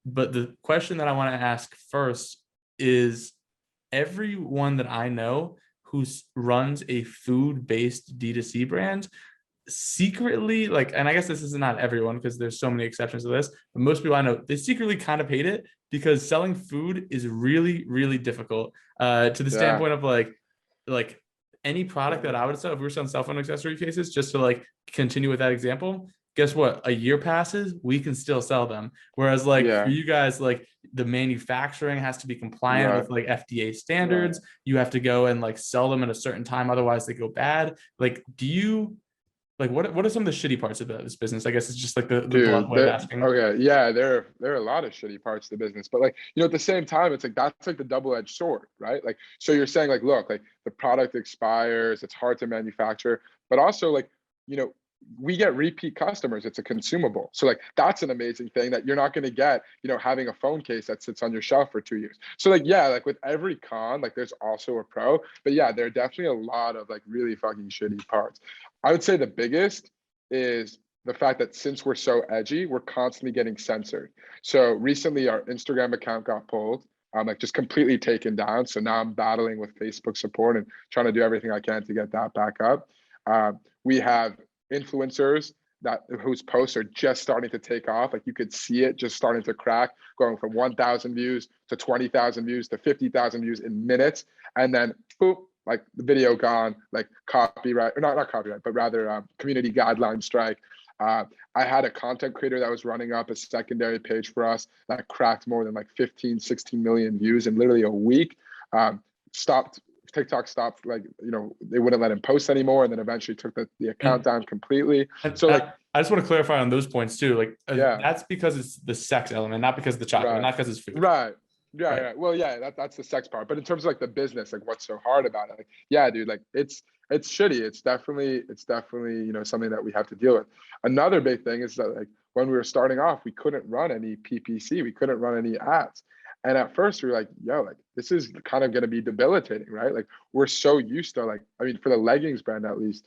But the question that I want to ask first is, everyone that I know who runs a food-based D2C brand secretly, like, and I guess this is not everyone because there's so many exceptions to this, but most people I know, they secretly kind of hate it because selling food is really, really difficult. To the Yeah. standpoint of like any product that I would sell, if we were selling cell phone accessory cases, just to like continue with that example, guess what? A year passes, we can still sell them. Whereas like for Yeah. you guys, like the manufacturing has to be compliant Right. with like FDA standards. You have to go and like sell them at a certain time, otherwise they go bad. Like, do you like what are some of the shitty parts about this business? I guess it's just like the blunt Dude, way of asking. okay, yeah, there are a lot of shitty parts of the business, but like, at the same time, it's like that's like the double-edged sword, right? Like, so you're saying like, look, like the product expires, it's hard to manufacture, but also like, you know, we get repeat customers. It's a consumable, so like that's an amazing thing that you're not going to get, having a phone case that sits on your shelf for 2 years. So like, yeah, like with every con, like there's also a pro, but yeah, there are definitely a lot of like really fucking shitty parts. I would say the biggest is the fact that since we're so edgy, we're constantly getting censored. So recently our Instagram account got pulled, like just completely taken down. So now I'm battling with Facebook support and trying to do everything I can to get that back up. We have influencers that whose posts are just starting to take off. Like you could see it just starting to crack, going from 1,000 views to 20,000 views to 50,000 views in minutes. And then boop, like the video gone, like copyright, or not copyright, but rather community guideline strike. I had a content creator that was running up a secondary page for us that cracked more than like 15, 16 million views in literally a week. Stopped TikTok stopped, like, they wouldn't let him post anymore, and then eventually took the account And down completely. and So like, I just want to clarify on those points too. Like yeah, that's because it's the sex element, not because of the chocolate, right, not because it's food. right. Yeah, Right. yeah. Well, yeah, that's the sex part. But in terms of like the business, like what's so hard about it? Like, yeah, dude, like it's shitty. It's definitely, something that we have to deal with. Another big thing is that like when we were starting off, we couldn't run any PPC, we couldn't run any ads. And at first we were like, yo, like this is kind of gonna be debilitating, right? Like we're so used to, like, I mean, for the leggings brand at least,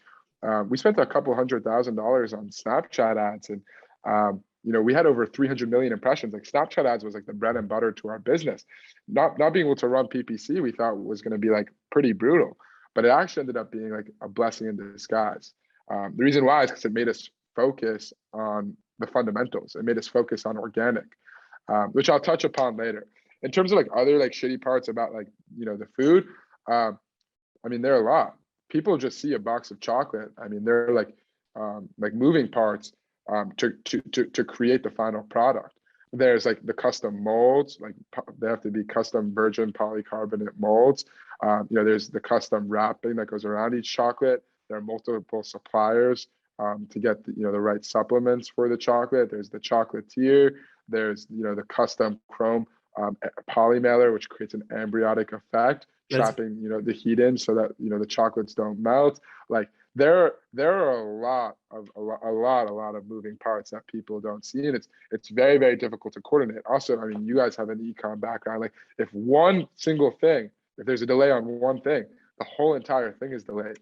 we spent a couple $100,000 on Snapchat ads, and we had over 300 million impressions. Like Snapchat ads was like the bread and butter to our business. Not being able to run PPC, we thought was going to be like pretty brutal, but it actually ended up being like a blessing in disguise. The reason why is because it made us focus on the fundamentals. It made us focus on organic, which I'll touch upon later. In terms of like other like shitty parts about like the food, I mean, there are a lot. People just see a box of chocolate. I mean, they're like moving parts to create the final product. There's like the custom molds, like they have to be custom virgin polycarbonate molds. There's the custom wrapping that goes around each chocolate. There are multiple suppliers to get the right supplements for the chocolate. There's the chocolatier. There's the custom chrome polymailer, which creates an ambryotic effect, That's trapping the heat in so that the chocolates don't melt. Like there are a lot of moving parts that people don't see, and it's very, very difficult to coordinate. Also, I mean, you guys have an ecom background. Like if there's a delay on one thing, the whole entire thing is delayed.